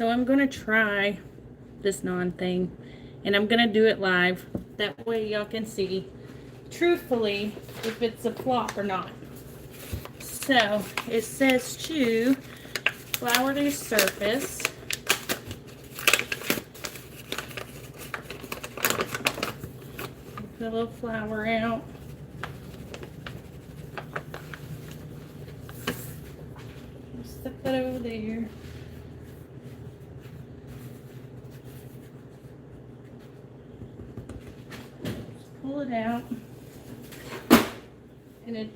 So I'm going to try this NAAN thing, and I'm going to do it live. That way y'all can see, truthfully, if it's a FlOP or not. So it says to flour the surface. Put a little flour out. Stick that over there. Pull it out. And it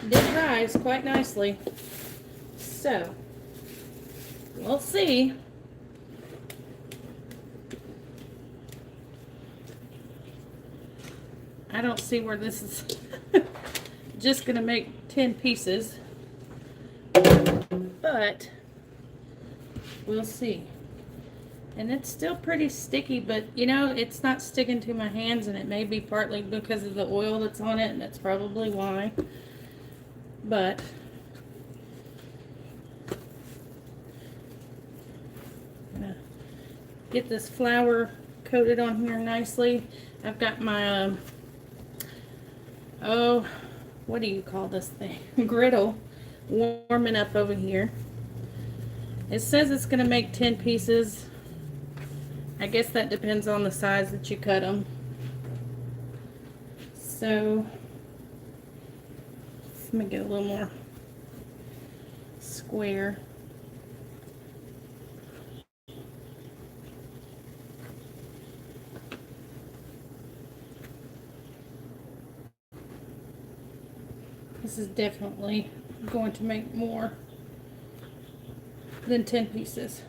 did rise quite nicely. So, we'll see. I don't see where this is just gonna make 10 pieces, but we'll see. And it's still pretty sticky, but you know, it's not sticking to my hands, and it may be partly because of the oil that's on it, and that's probably why. But I'm gonna get this flour coated on here nicely. I've got my oh, what do you call this thing? Griddle warming up over here. It says it's going to make 10 pieces. I guess that depends on the size that you cut them. So let me get a little more square. This is definitely going to make more than 10 pieces.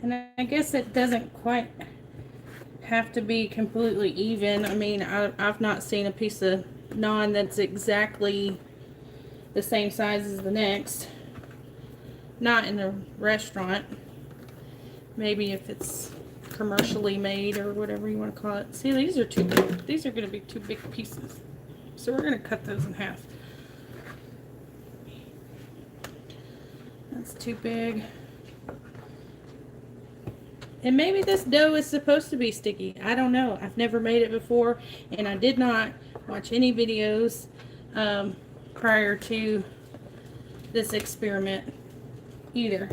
And I guess it doesn't quite have to be completely even. I mean, I've not seen a piece of NAAN that's exactly the same size as the next. Not in a restaurant. Maybe if it's commercially made or whatever you want to call it. See, these are too big. These are going to be too big pieces. So we're going to cut those in half. That's too big. And maybe this dough is supposed to be sticky. I don't know. I've never made it before, and I did not watch any videos prior to this experiment either.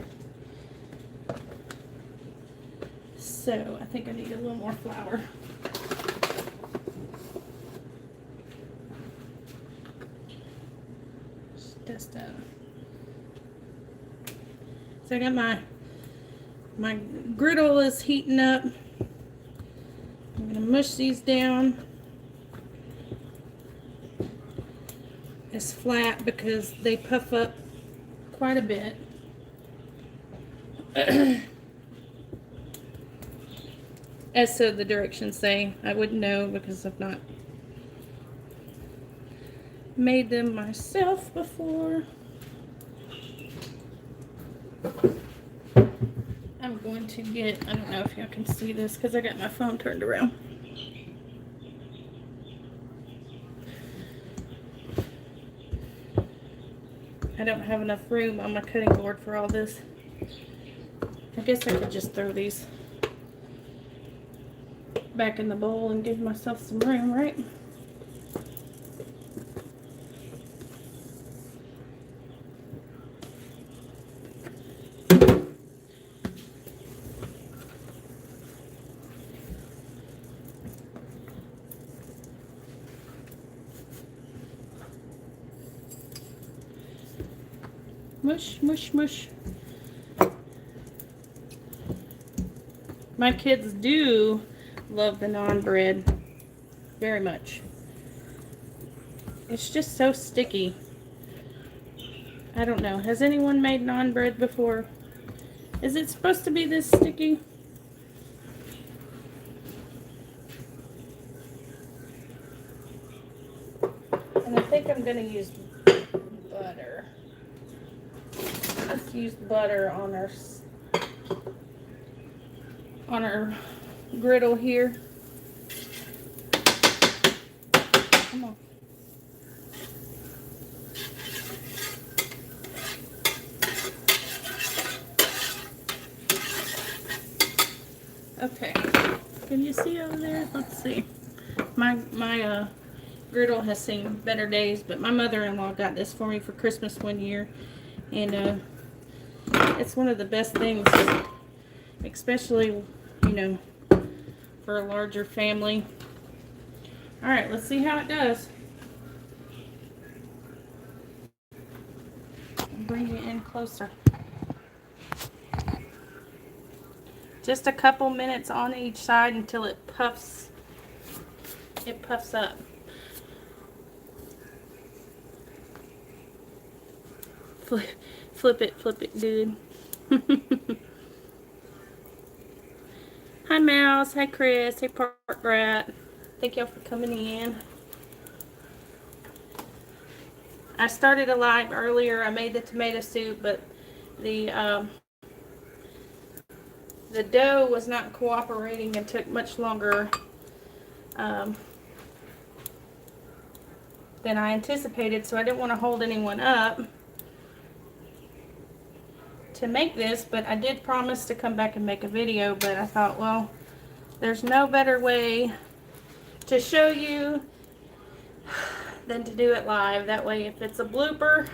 So I think I need a little more flour. Just test that. So I got my griddle is heating up. I'm gonna mush these down as flat because they puff up quite a bit. As so the directions say. I wouldn't know because I've not made them myself before. I'm going to get, I don't know if y'all can see this because I got my phone turned around. I don't have enough room on my cutting board for all this. I guess I could just throw these back in the bowl and give myself some room, right? Mush, mush, mush. My kids do love the NAAN bread very much. It's just so sticky. I don't know. Has anyone made NAAN bread before? Is it supposed to be this sticky? And I think I'm going to use butter. Let's use butter on our griddle here. Come on. Okay, can you see over there? Let's see. My griddle has seen better days, but my mother-in-law got this for me for Christmas one year, and it's one of the best things, especially, you know, for a larger family. All right, let's see how it does. Bring it in closer. Just a couple minutes on each side until it puffs. It puffs up. Flip it good. Hi Mouse, hi Chris, hey Park Rat. Thank y'all for coming in. I started a live earlier. I made the tomato soup, but the dough was not cooperating and took much longer than I anticipated, so I didn't want to hold anyone up to make this, but I did promise to come back and make a video. But I thought, well, there's no better way to show you than to do it live. That way, if it's a blooper,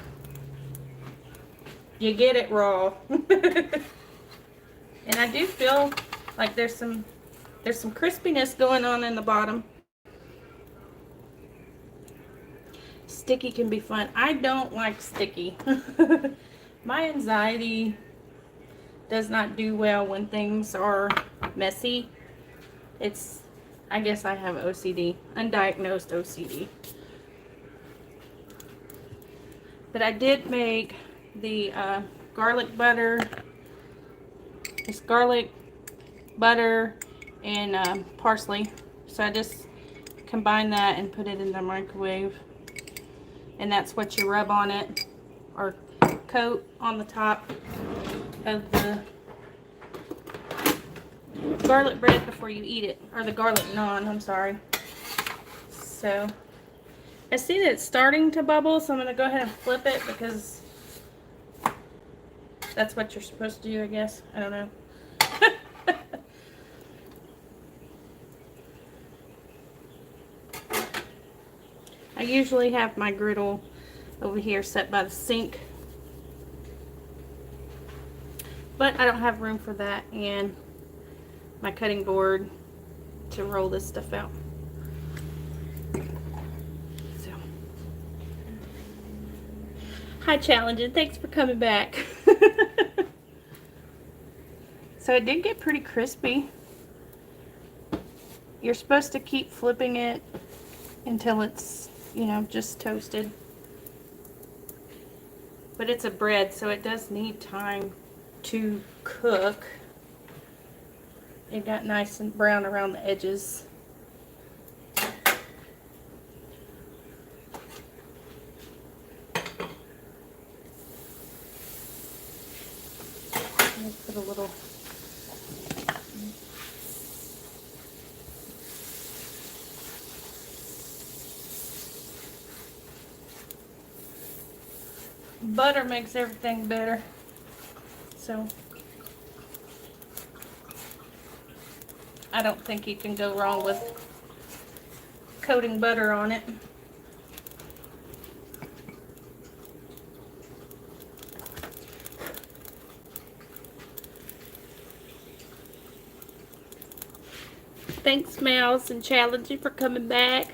you get it raw. And I do feel like there's some crispiness going on in the bottom. Sticky can be fun. I don't like sticky. My anxiety does not do well when things are messy. I guess I have OCD, undiagnosed OCD. But I did make the garlic butter. It's garlic, butter, and parsley. So I just combine that and put it in the microwave. And that's what you rub on it, or coat on the top of the garlic bread before you eat it, or the garlic naan, I'm sorry. So I see that it's starting to bubble, so I'm going to go ahead and flip it, because that's what you're supposed to do, I guess. I don't know. I usually have my griddle over here set by the sink, but I don't have room for that and my cutting board to roll this stuff out. So, hi Challenging, thanks for coming back. So it did get pretty crispy. You're supposed to keep flipping it until it's, you know, just toasted. But it's a bread, so it does need time to cook. It got nice and brown around the edges. Let's put a little butter, makes everything better. So I don't think you can go wrong with coating butter on it. Thanks Mouse and Challenging for coming back.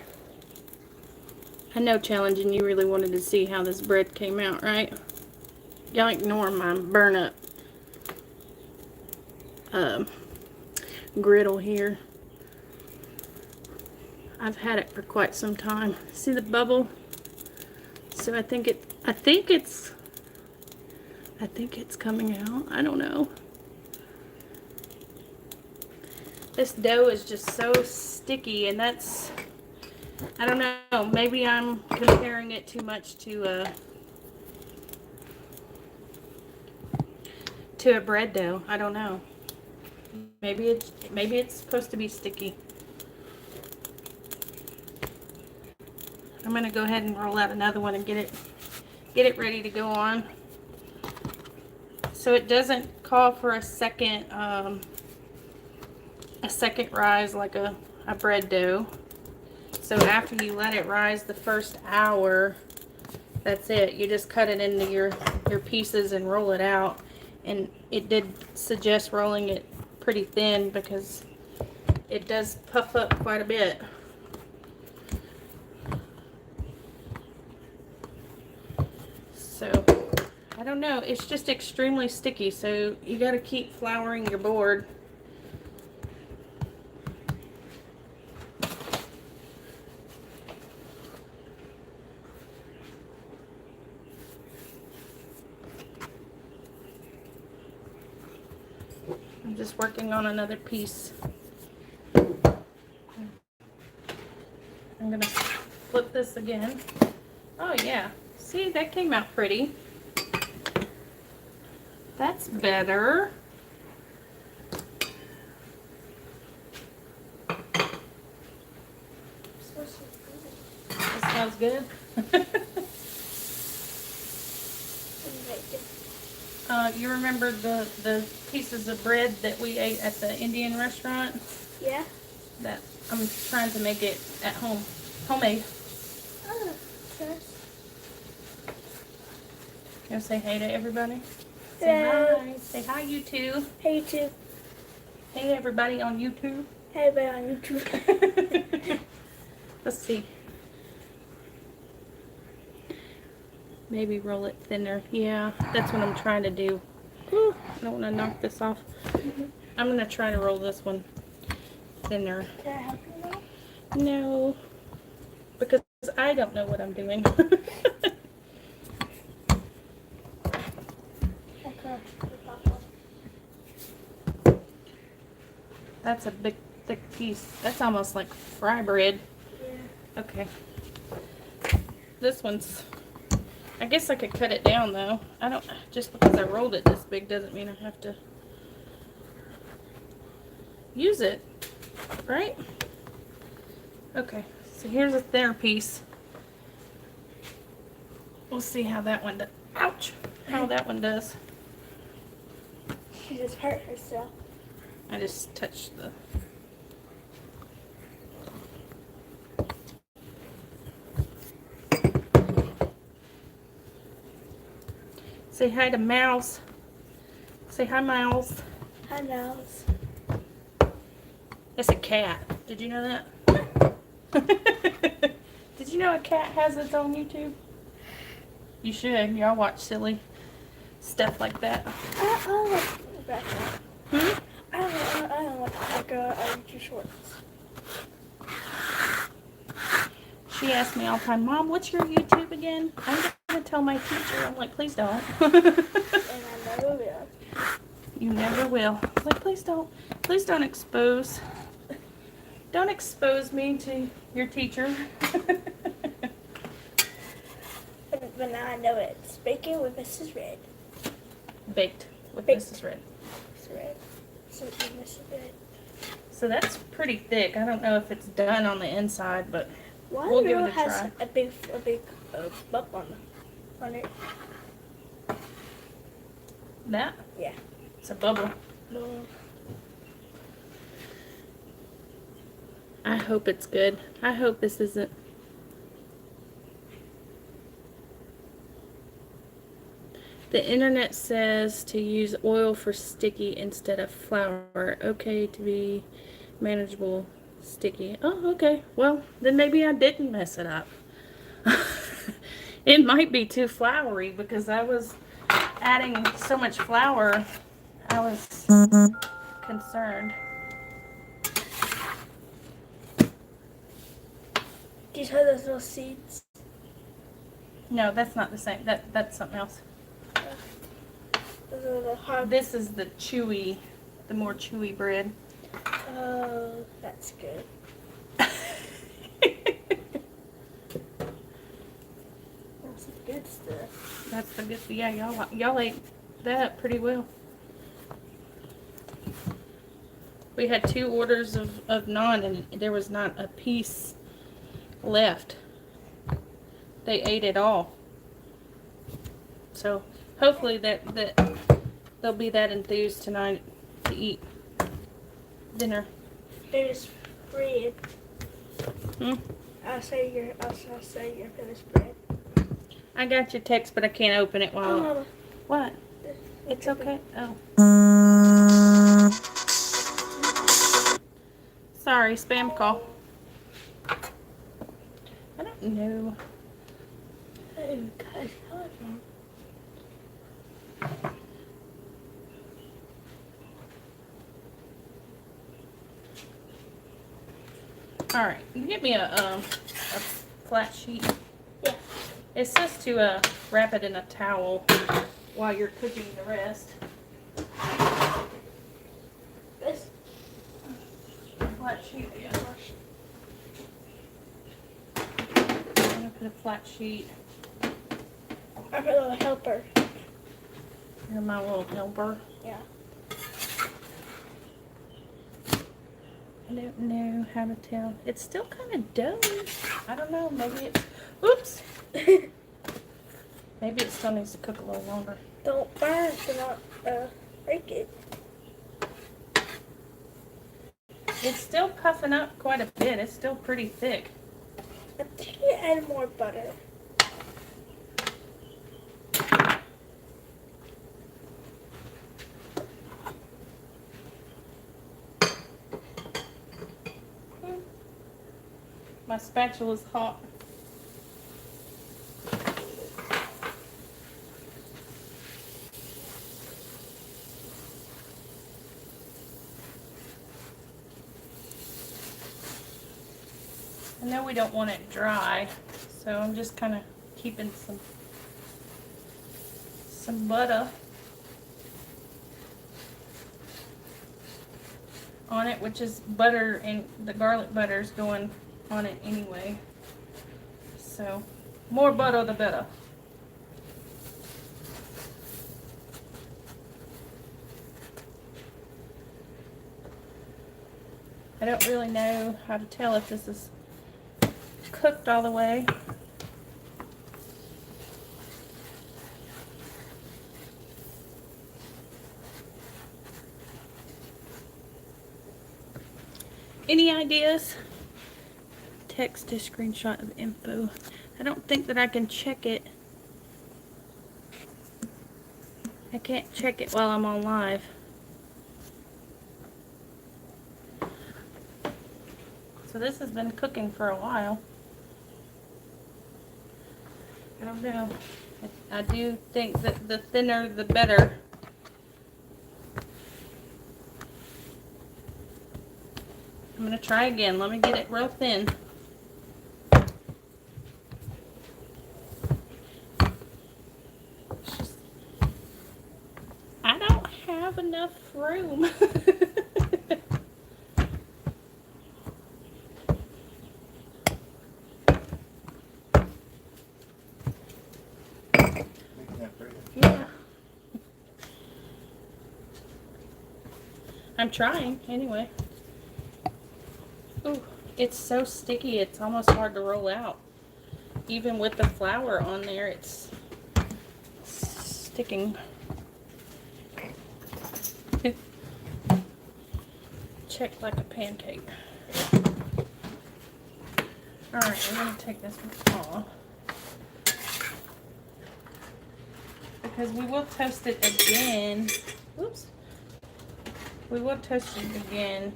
I know Challenging, you really wanted to see how this bread came out, right? Y'all ignore my burn up griddle here. I've had it for quite some time. See the bubble? So I think it's coming out. I don't know. This dough is just so sticky, and that's, I don't know, maybe I'm comparing it too much to a bread dough. I don't know. Maybe it's supposed to be sticky. I'm gonna go ahead and roll out another one and get it ready to go on. So it doesn't call for a second a second rise like a bread dough. So after you let it rise the first hour, that's it. You just cut it into your pieces and roll it out. And it did suggest rolling it pretty thin because it does puff up quite a bit. So, I don't know. It's just extremely sticky, so you got to keep flouring your board. I'm just working on another piece. I'm going to flip this again. Oh yeah. See, that came out pretty. That's better. It smells good. You remember the pieces of bread that we ate at the Indian restaurant? Yeah. That I'm trying to make it at home, homemade. Oh, okay. You want to say hey to everybody? Hello. Say hi. Say hi, YouTube. Hey YouTube. Hey everybody on YouTube. Hey everybody on YouTube. Let's see. Maybe roll it thinner. Yeah, that's what I'm trying to do. Ooh, I don't want to knock this off. I'm going to try to roll this one thinner. Can I help you now? No, because I don't know what I'm doing. Okay. That's a big, thick piece. That's almost like fry bread. Yeah. Okay. This one's... I guess I could cut it down though. I don't, just because I rolled it this big doesn't mean I have to use it, right? Okay, so here's a thinner piece. We'll see how that one does. Ouch! How that one does. She just hurt herself. I just touched the... Say hi to Mouse. Say hi, Mouse. Hi, Mouse. It's a cat. Did you know that? Did you know a cat has its own YouTube? You should. Y'all watch silly stuff like that. I like that. Hmm? I don't like YouTube shorts. She asks me all the time, Mom, what's your YouTube again? I'm going to tell my teacher. I'm like, please don't. And I never will. You never will. I'm like, please don't. Please don't expose. Don't expose me to your teacher. But now I know it. It's Bacon with Mrs. Red. Baked with Baked. Mrs. Red. Mrs. Red. So it's Mrs. Red. So that's pretty thick. I don't know if it's done on the inside, but One we'll give girl it a has try. a big bump on it. That? Yeah. It's a bubble. No. I hope it's good. I hope this isn't... The internet says to use oil for sticky instead of flour. Okay, to be manageable sticky. Oh, okay. Well, then maybe I didn't mess it up. It might be too floury because I was adding so much flour. I was concerned. Do you hear those little seeds? No, that's not the same. That's something else. Those are the hard. This is the chewy, the more chewy bread. Oh, that's good. That's some good stuff. That's the good. Yeah, y'all ate that pretty well. We had 2 orders of naan and there was not a piece left. They ate it all. So hopefully that they'll be that enthused tonight to eat dinner. finished bread. Hmm? I'll say your finished bread. I got your text, but I can't open it while. Mama. What? It's okay. Oh. Sorry, spam call. I don't know. Oh, gosh, telephone. All right, you get me a flat sheet. Yeah. It says to wrap it in a towel while you're cooking the rest. This. Flat sheet, yeah. I'm gonna put a flat sheet. I'm a little helper. You're my little helper. Yeah. I don't know how to tell. It's still kind of doughy. I don't know. Maybe it's. Oops. Maybe it still needs to cook a little longer. Don't burn to not break it. It's still puffing up quite a bit. It's still pretty thick. I think you add more butter. My spatula's hot. I know we don't want it dry, so I'm just kind of keeping some butter on it, which is butter, and the garlic butter is going on it anyway. So more butter the better. I don't really know how to tell if this is cooked all the way. Any ideas? Text a screenshot of info. I don't think that I can check it. I can't check it while I'm on live. So this has been cooking for a while. I don't know. I do think that the thinner the better. I'm going to try again. Let me get it real thin. I don't have enough room. Yeah. I'm trying anyway. Ooh, it's so sticky, it's almost hard to roll out. Even with the flour on there, it's sticking. Check like a pancake. Alright, I'm going to take this one off. Because we will toast it again. Oops. We will toast it again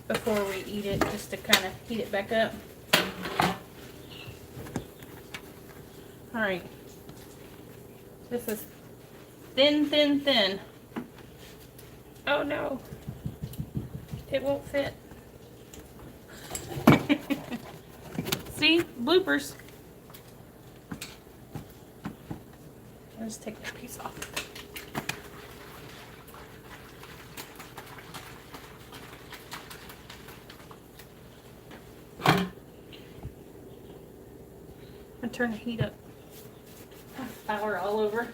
before we eat it, just to kind of heat it back up. Alright. This is thin, thin, thin. Oh no. It won't fit. See? Bloopers. I'll just take that piece off. And turn the heat up. Flour all over.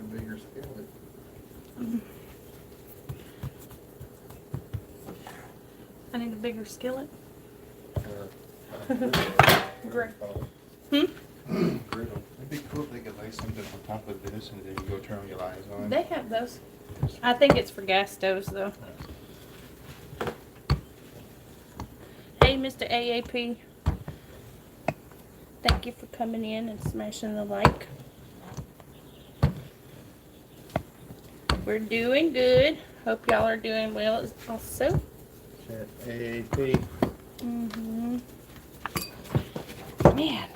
a bigger skillet. I need a bigger skillet. Great. Hmm? It'd be cool if they could lay something on top of this and then you go turn your eyes on. They have those. I think it's for gas stoves though. Hey, Mr. AAP. Thank you for coming in and smashing the like. We're doing good. Hope y'all are doing well also. Chat AAP. Man,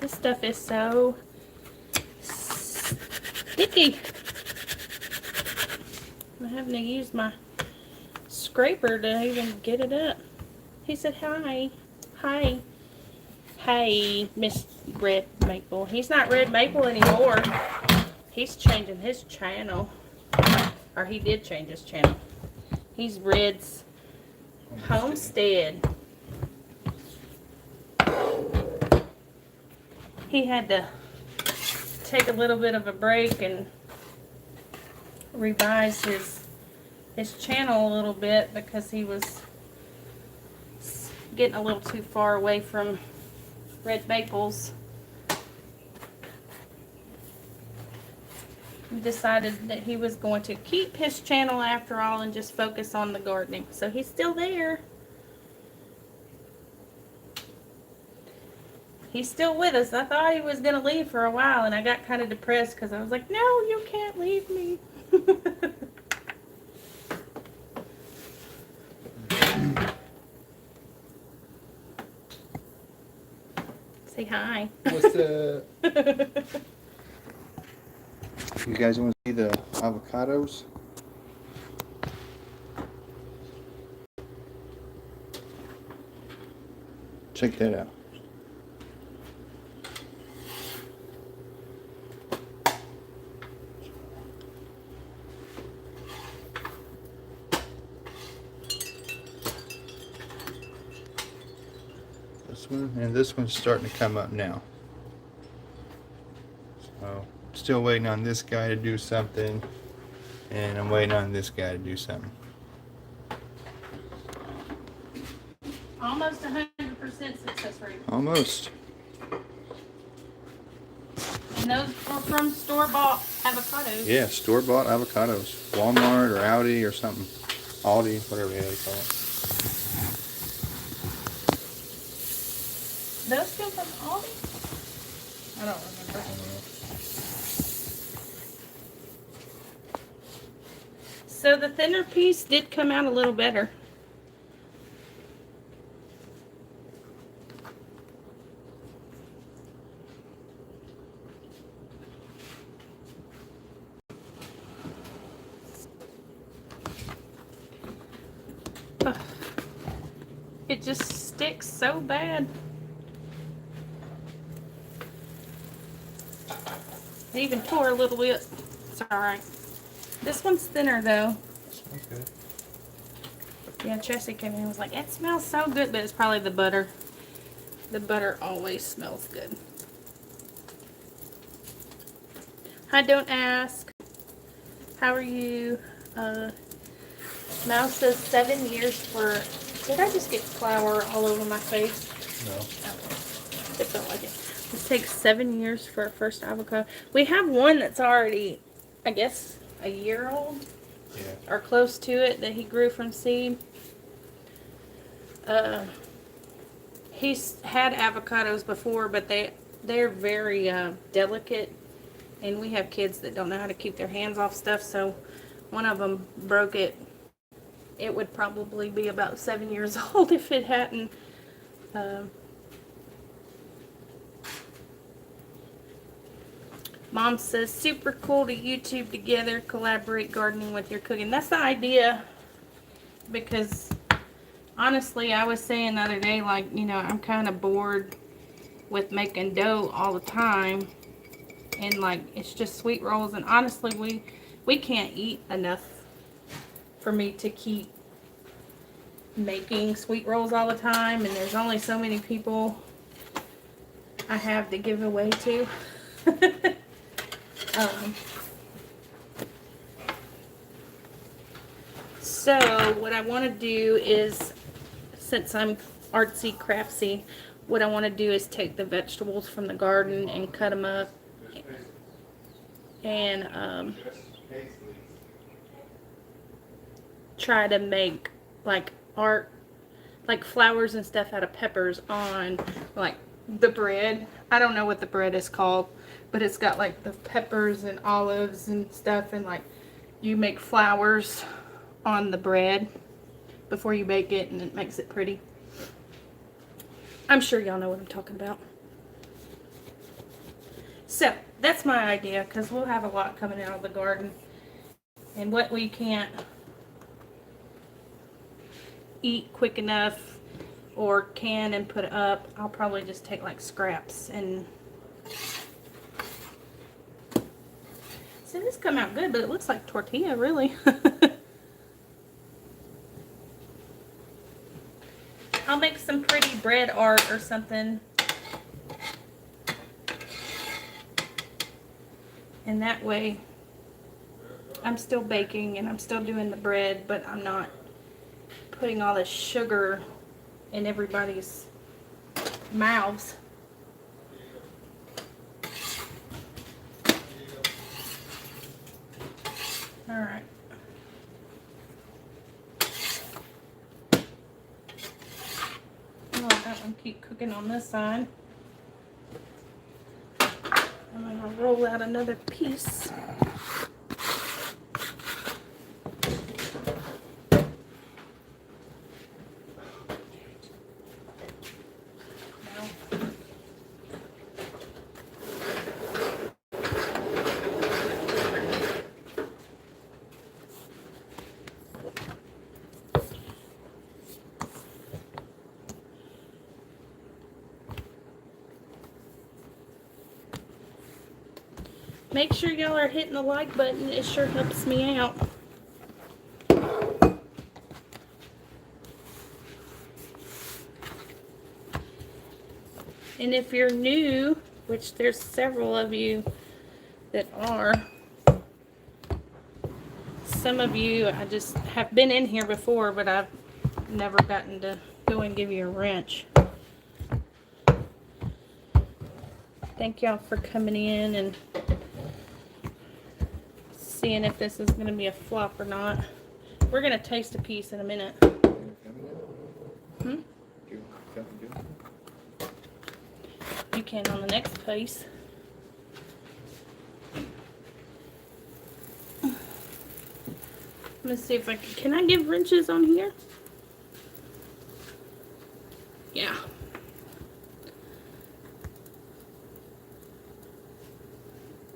this stuff is so sticky. I'm having to use my scraper to even get it up. He said hi. Hi. Hey, Miss Red Maple. He's not Red Maple anymore. He's changing his channel. Or he did change his channel. He's Red's Homestead. He had to take a little bit of a break and revise his channel a little bit because he was getting a little too far away from Red Maples. He decided that he was going to keep his channel after all and just focus on the gardening. So he's still there. He's still with us. I thought he was going to leave for a while, and I got kind of depressed because I was like, no, you can't leave me. Say hi. What's the... You guys want to see the avocados? Check that out. This one and this one's starting to come up now. So, still waiting on this guy to do something, and I'm waiting on this guy to do something. Almost 100% success rate. Almost. And those are from store-bought avocados. Yeah, store-bought avocados. Walmart or Audi or something. Aldi, whatever they call it. Those came from Aldi? I don't remember. So the thinner piece did come out a little better. Ugh. It just sticks so bad. It even tore a little bit. It's alright. This one's thinner though. Okay. Yeah, Chessie came in and was like, it smells so good, but it's probably the butter. The butter always smells good. Hi, don't ask. How are you? Mouse says 7 years for... Did I just get flour all over my face? No. Oh, it felt like it. It takes 7 years for our first avocado. We have one that's already, I guess, a year old. Yeah. Or close to it, that he grew from seed. He's had avocados before, but they're very delicate, and we have kids that don't know how to keep their hands off stuff, so one of them broke it. It would probably be about 7 years old if it hadn't. Mom says, super cool to YouTube together, collaborate gardening with your cooking. That's the idea, because honestly, I was saying the other day, like, you know, I'm kind of bored with making dough all the time, and like, it's just sweet rolls, and honestly, we can't eat enough for me to keep making sweet rolls all the time, and there's only so many people I have to give away to. So what I want to do is, since I'm artsy craftsy, what I want to do is take the vegetables from the garden and cut them up and try to make like art, like flowers and stuff out of peppers on like the bread. I don't know what the bread is called, but it's got like the peppers and olives and stuff, and like you make flowers on the bread before you bake it, and it makes it pretty. I'm sure y'all know what I'm talking about. So that's my idea, because we'll have a lot coming out of the garden, and what we can't eat quick enough or can and put up, I'll probably just take like scraps. And see, this come out good, but it looks like tortilla, really. I'll make some pretty bread art or something, and that way I'm still baking and I'm still doing the bread, but I'm not putting all this sugar in everybody's mouths. All right. I'll let that one keep cooking on this side. I'm going to roll out another piece. Make sure y'all are hitting the like button. It sure helps me out. And if you're new, which there's several of you that are, some of you I just have been in here before, but I've never gotten to go and give you a wrench. Thank y'all for coming in and seeing if this is going to be a flop or not. We're going to taste a piece in a minute. You can on the next piece. Let's see if I can I give wrenches on here? Yeah.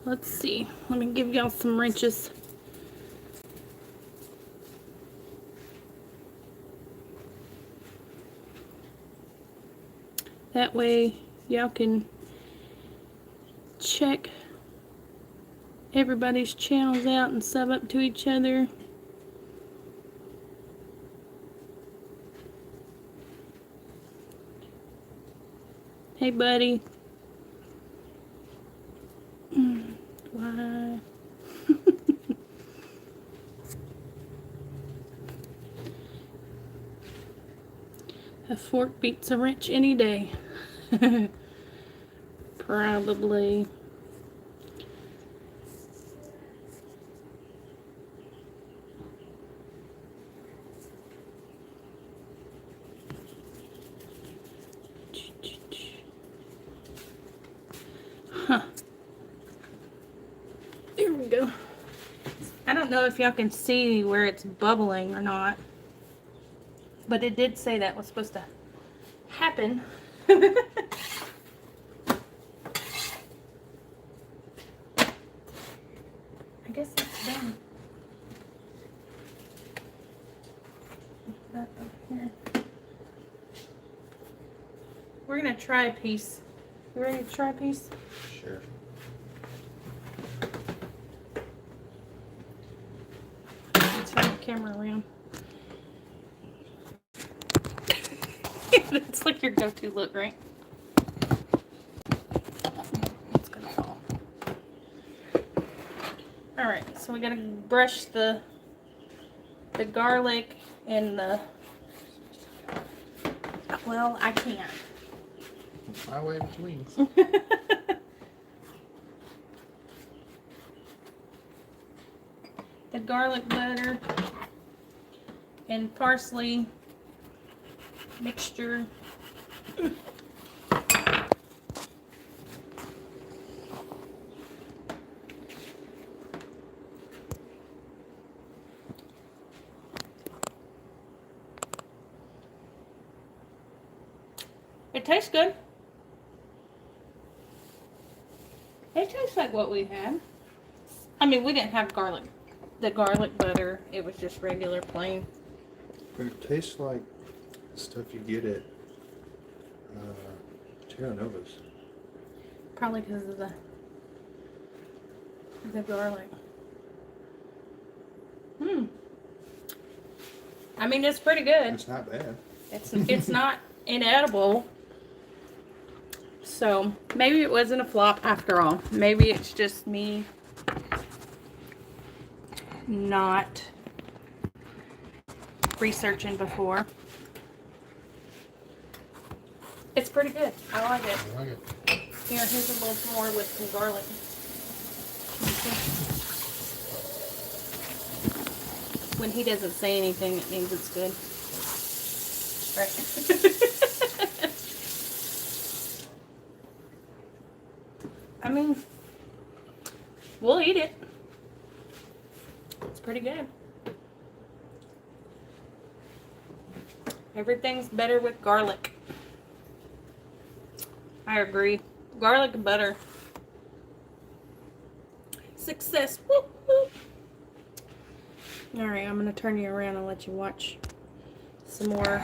Let's see. Let me give y'all some wrenches. That way y'all can check everybody's channels out and sub up to each other. Hey, buddy. Why? A fork beats a wrench any day. Probably. Huh. There we go. I don't know if y'all can see where it's bubbling or not, but it did say that was supposed to happen. I guess that's done. That up here. We're gonna try a piece. You ready to try a piece? Sure. Turn the camera around. It's like your go-to look, right? It's gonna fall. Alright, so we gotta brush the garlic and the, well, I can't. My way between. The garlic butter and parsley mixture. It tastes good. It tastes like what we had. I mean, we didn't have the garlic butter. It was just regular plain. But it tastes like stuff you get at Terra Nova's. Probably because of the garlic. I mean, it's pretty good. It's not bad. It's not inedible. So maybe it wasn't a flop after all. Maybe it's just me not researching before. It's pretty good. I like it. I like it. Here, here's a little more with some garlic. When he doesn't say anything, it means it's good. Right. I mean, we'll eat it. It's pretty good. Everything's better with garlic. I agree. Garlic and butter. Success. Whoop, whoop. Alright, I'm going to turn you around and let you watch some more.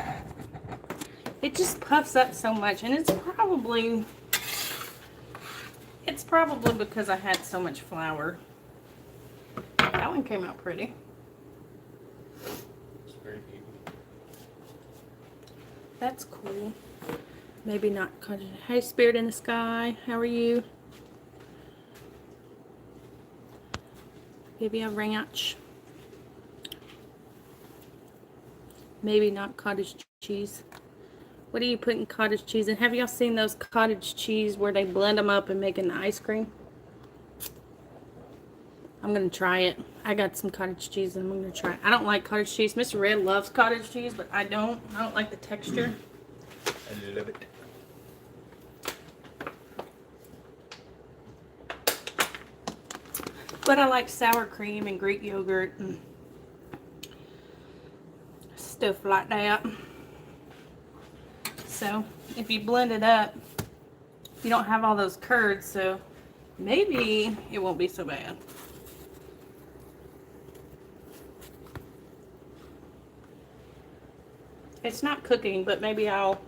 It just puffs up so much, and it's probably because I had so much flour. That one came out pretty. It's very even. That's cool. Maybe not. Hey, Spirit in the Sky. How are you? Maybe a ranch. Maybe not cottage cheese. What are you putting cottage cheese in? Have y'all seen those cottage cheese where they blend them up and make an ice cream? I'm going to try it. I got some cottage cheese and I'm going to try it. I don't like cottage cheese. Mr. Red loves cottage cheese, but I don't. I don't like the texture. I love it. But I like sour cream and Greek yogurt and stuff like that. So if you blend it up, you don't have all those curds, so maybe it won't be so bad. It's not cooking, but maybe I'll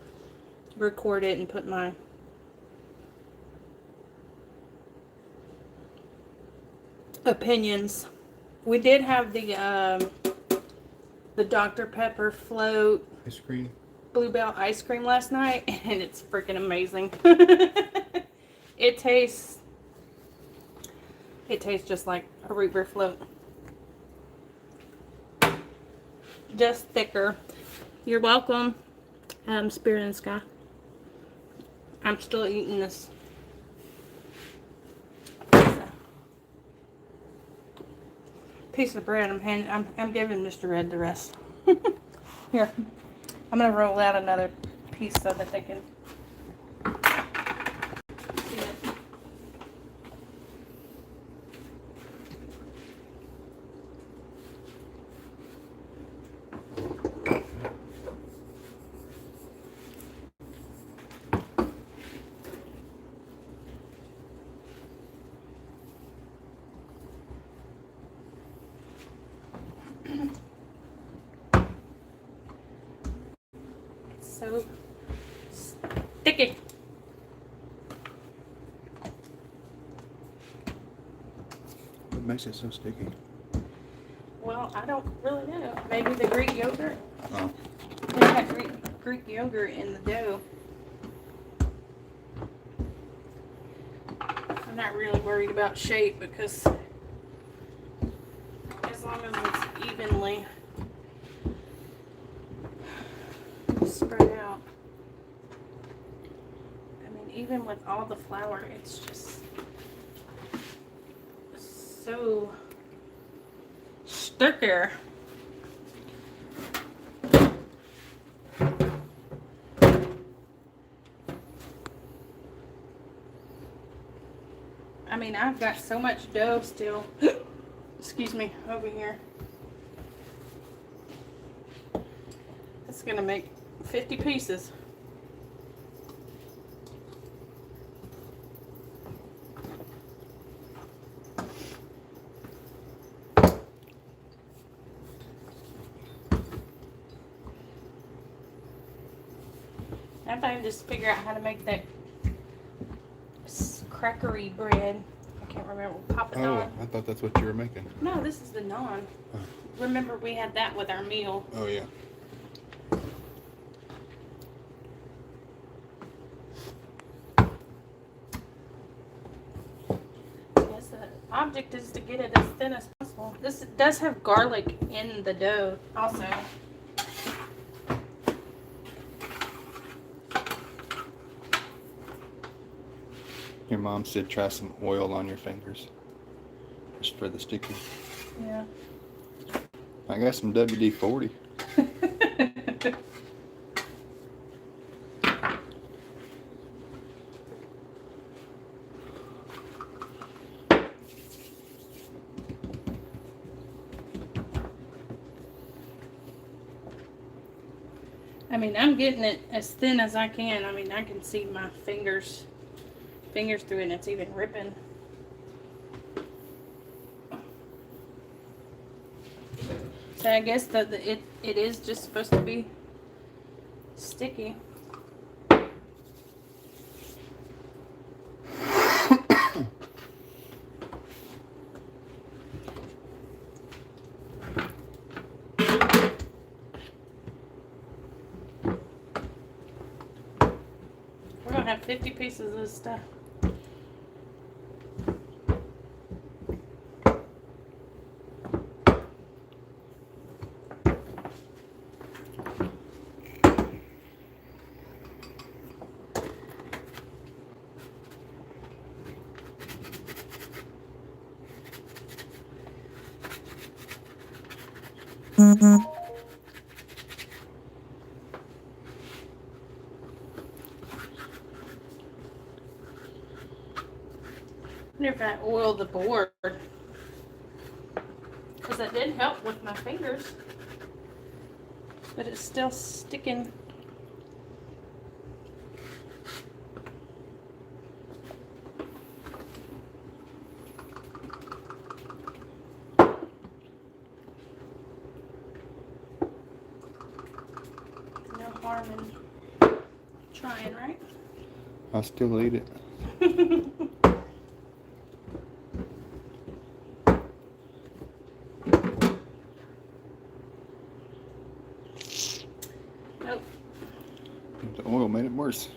record it and put my opinions. We did have the Dr. Pepper float Ice cream. Bluebell ice cream last night, and it's freaking amazing. It tastes just like a root beer float, just thicker. You're welcome, Spirit in the Sky. I'm still eating this piece of bread. I'm giving Mr. Red the rest. Here, I'm gonna roll out another piece so that they can see it. So sticky. What makes it so sticky? Well, I don't really know. Maybe the Greek yogurt. Oh. They got Greek yogurt in the dough. I'm not really worried about shape because evenly spread out. I mean, even with all the flour, it's just so thicker. I mean, I've got so much dough still. Excuse me, over here. It's gonna make 50 pieces. I thought I'd just figure out how to make that crackery bread. I can't remember. Papa Oh, Naan. I thought that's what you were making. No, this is the naan. Oh. Remember, we had that with our meal. Oh, yeah. Yes, the object is to get it as thin as possible. This does have garlic in the dough also. Your mom said try some oil on your fingers. Just for the sticky. Yeah. I got some WD-40. I mean, I'm getting it as thin as I can. I mean, I can see my fingers through it, and it's even ripping. So I guess that it is just supposed to be sticky. We're gonna have 50 pieces of this stuff. I wonder if I oiled the board, because it did help with my fingers, but it's still sticking. No harm in trying, right? I'll still eat it. Nope. The oil made it worse.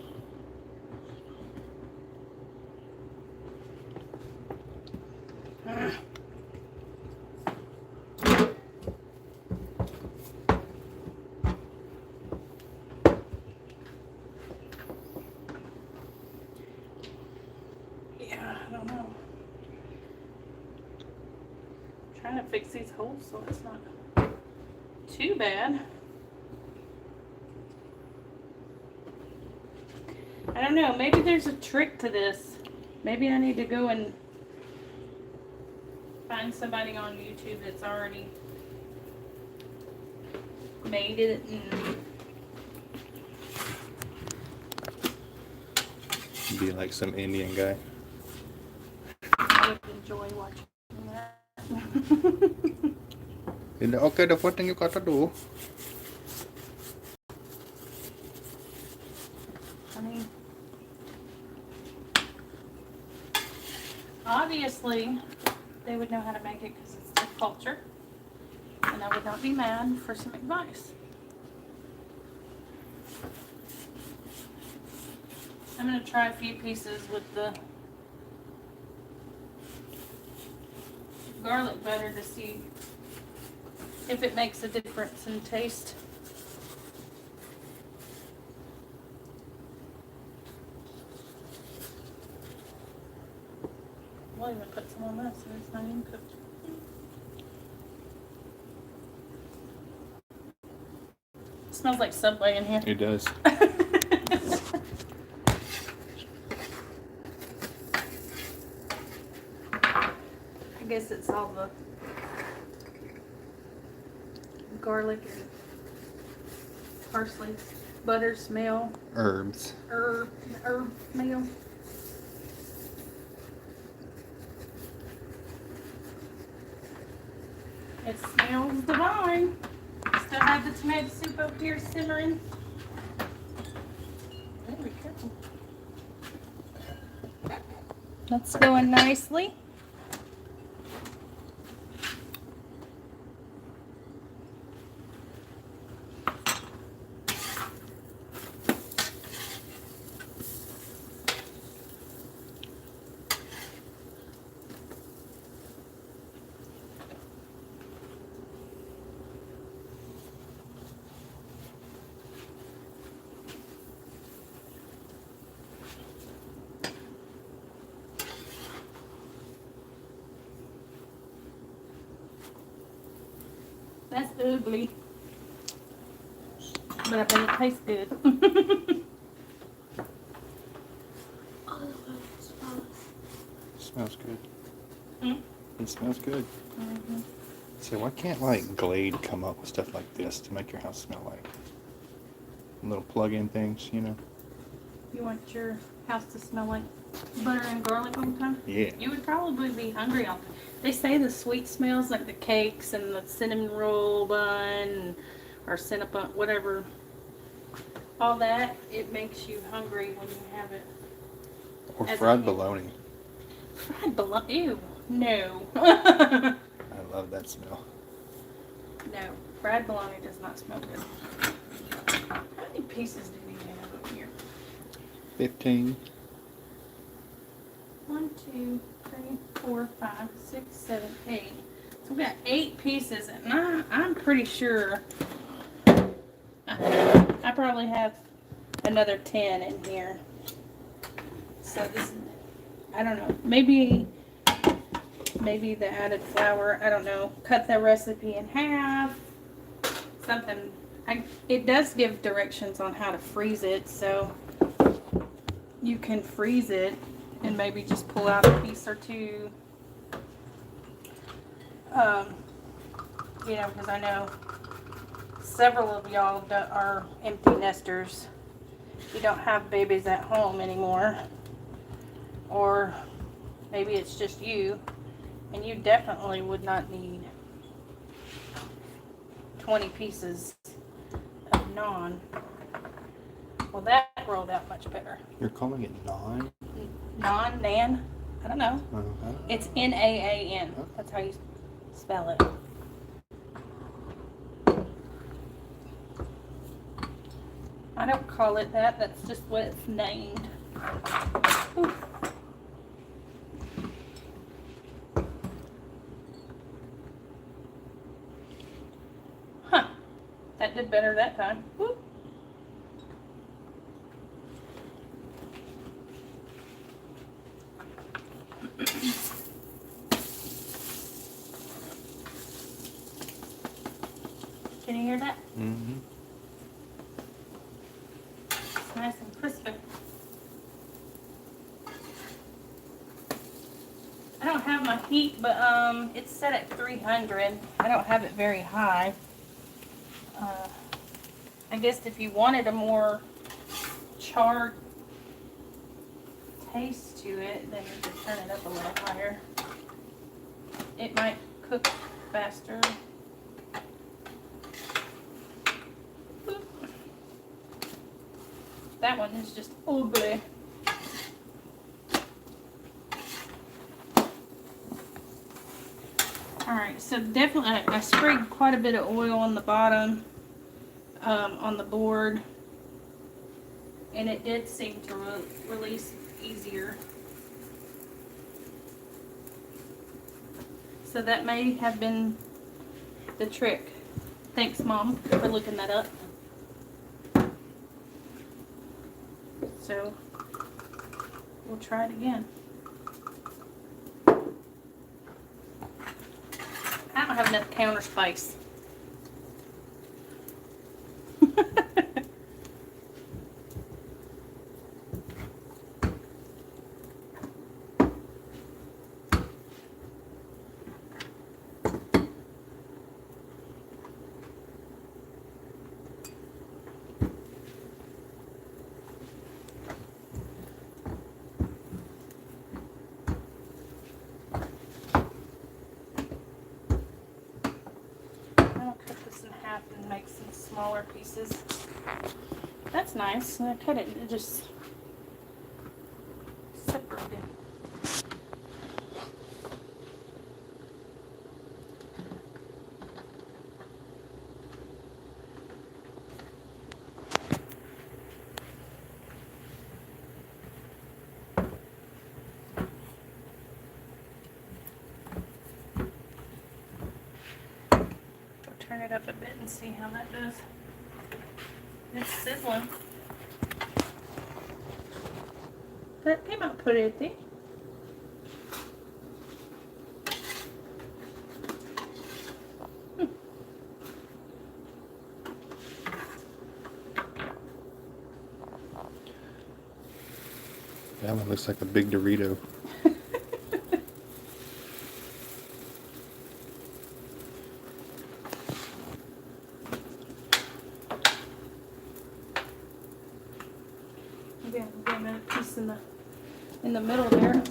Yeah, I don't know. I'm trying to fix these holes so it's not too bad. I don't know, maybe there's a trick to this. Maybe I need to go and find somebody on YouTube that's already made it and Be like some Indian guy. I would enjoy watching that. Okay, the first thing you got to do. I mean, obviously, they would know how to make it because it's their culture, and I would not be mad for some advice. I'm going to try a few pieces with the garlic butter to see if it makes a difference in taste. I'll even put some on this and it's not even cooked. It smells like Subway in here. It does. I guess it's all the garlic and parsley, butter smell, Herbs. herb smell. It smells divine. Still have the tomato soup up here simmering. Very careful. That's going nicely. That's ugly. But I bet it tastes good. Smells good. Hmm? It smells good. Mm-hmm. So why can't like Glade come up with stuff like this to make your house smell like little plug-in things, you know? You want your house to smell like butter and garlic all the time? Yeah. You would probably be hungry all the time. They say the sweet smells like the cakes and the cinnamon roll bun or cinnamon, whatever. All that, it makes you hungry when you have it. Or As fried a- bologna. Fried bologna? Ew. No. I love that smell. No. Fried bologna does not smell good. How many pieces do we have up here? 15. 1, 2, 3, 4, 5, 6, 7, 8. So we got 8 pieces, and I'm pretty sure I probably have another 10 in here. So this, I don't know. Maybe the added flour. I don't know. Cut the recipe in half. Something. It does give directions on how to freeze it, so you can freeze it and maybe just pull out a piece or two. You know, because I know several of y'all are empty nesters. You don't have babies at home anymore. Or maybe it's just you, and you definitely would not need 20 pieces of naan. Well, that rolled out much better. You're calling it NAAN? NAAN? I don't know. Uh-huh. It's NAAN. That's how you spell it. I don't call it that. That's just what it's named. Ooh. Huh. That did better that time. Woo. Can you hear that? Mm-hmm. It's nice and crispy. I don't have my heat, but it's set at 300. I don't have it very high. I guess if you wanted a more charred taste to it, then you could turn it up a little higher. It might cook faster. That one is just ugly. Alright, so definitely I sprayed quite a bit of oil on the bottom, on the board, and it did seem to release easier. So that may have been the trick. Thanks, Mom, for looking that up. So, we'll try it again. I don't have enough counter space. And make some smaller pieces. That's nice. And I cut it and it just separated. Turn it up a bit and see how that does. It's sizzling. That came out pretty. That one looks like a big Dorito. Again, another piece in the middle there.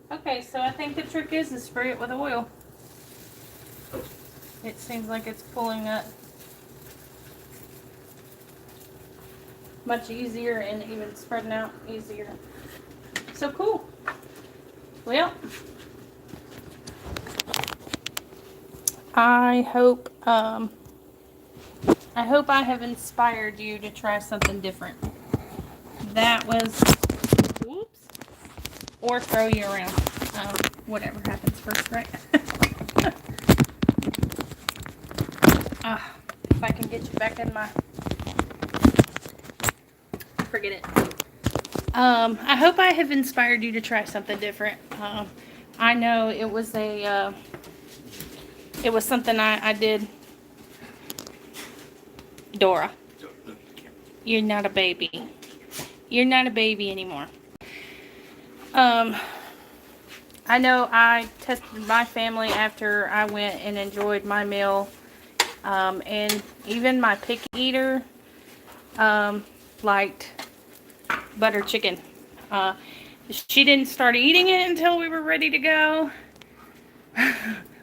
Okay, so I think the trick is to spray it with oil. It seems like it's pulling up much easier and even spreading out easier. So cool. Well, I hope I have inspired you to try something different. That was, whoops, or throw you around. Whatever happens first, right? If I can get you back in my, forget it. I hope I have inspired you to try something different. I know it was something I did. Dora, you're not a baby. You're not a baby anymore. I know I tested my family after I went and enjoyed my meal. And even my picky eater liked butter chicken. She didn't start eating it until we were ready to go.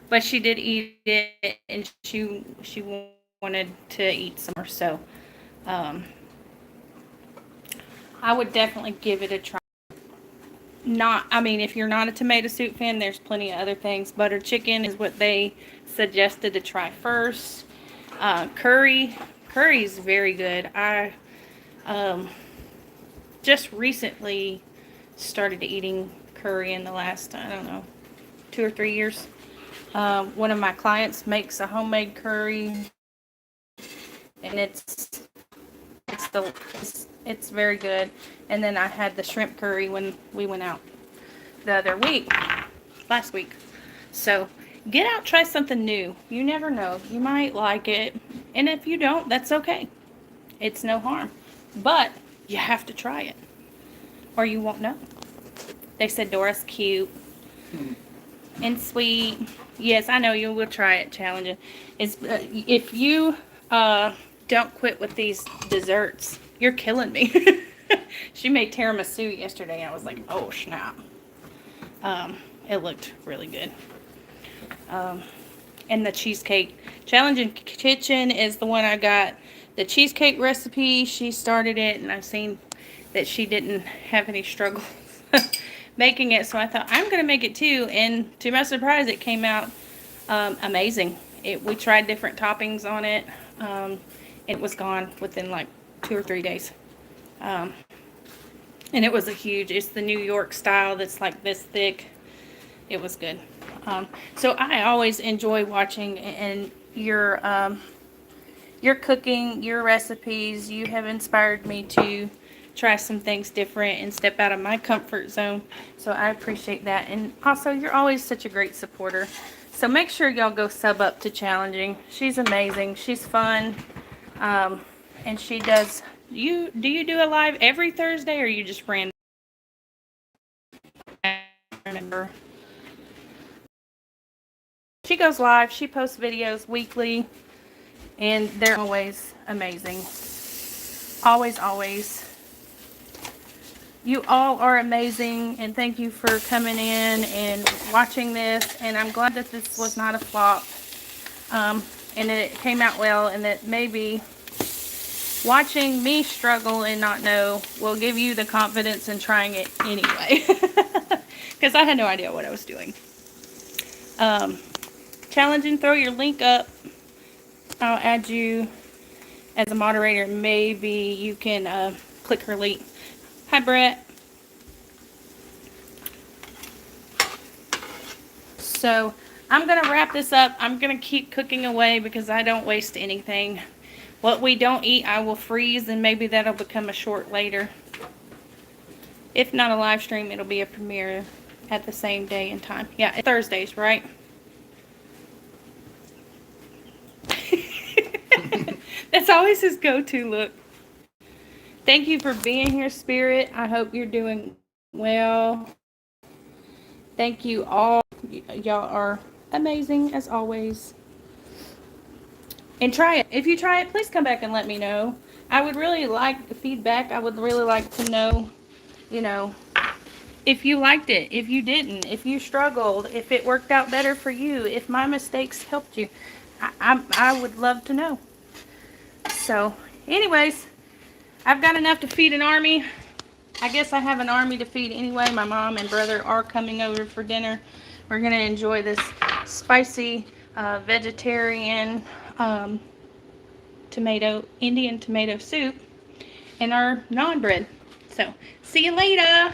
But she did eat it, and she wanted to eat some more. So I would definitely give it a try. If you're not a tomato soup fan, there's plenty of other things. Butter chicken is what they suggested to try first. Curry is very good. I just recently started eating curry in the last, I don't know, 2 or 3 years. One of my clients makes a homemade curry, and it's very good. And then I had the shrimp curry when we went out last week. So get out, try something new. You never know. You might like it. And if you don't, that's okay. It's no harm. But you have to try it, or you won't know. They said Dora's cute and sweet. Yes, I know you will try it. Challenge it. If you don't quit with these desserts, you're killing me. She made tiramisu yesterday. I was like, oh snap. It looked really good. And the cheesecake. Challenge in Kitchen is the one I got the cheesecake recipe, she started it, and I've seen that she didn't have any struggle making it. So I thought, I'm going to make it too. And to my surprise, it came out amazing. We tried different toppings on it. It was gone within like 2 or 3 days. And it was it's the New York style that's like this thick. It was good. So I always enjoy watching and your cooking, your recipes. You have inspired me to try some things different and step out of my comfort zone. So I appreciate that. And also, you're always such a great supporter. So make sure y'all go sub up to Challenging. She's amazing. She's fun. And she does, do you do a live every Thursday, or you just random? I remember. She goes live. She posts videos weekly, and they're always amazing. Always, always. You all are amazing, and thank you for coming in and watching this. And I'm glad that this was not a flop, and that it came out well, and that maybe watching me struggle and not know will give you the confidence in trying it anyway. Because I had no idea what I was doing. Challenging, throw your link up. I'll add you as a moderator. Maybe you can click her link. Hi, Brett. So I'm going to wrap this up. I'm going to keep cooking away because I don't waste anything. What we don't eat, I will freeze, and maybe that'll become a short later. If not a live stream, it'll be a premiere at the same day and time. Yeah, it's Thursdays, right? That's always his go-to look. Thank you for being here, Spirit. I hope you're doing well. Thank you all. Y'all are amazing as always. And try it. If you try it, please come back and let me know. I would really like the feedback. I would really like to know, if you liked it, if you didn't, if you struggled, if it worked out better for you, if my mistakes helped you. I would love to know. So, anyways, I've got enough to feed an army. I guess I have an army to feed anyway. My mom and brother are coming over for dinner. We're going to enjoy this spicy vegetarian Indian tomato soup and our naan bread. So, see you later.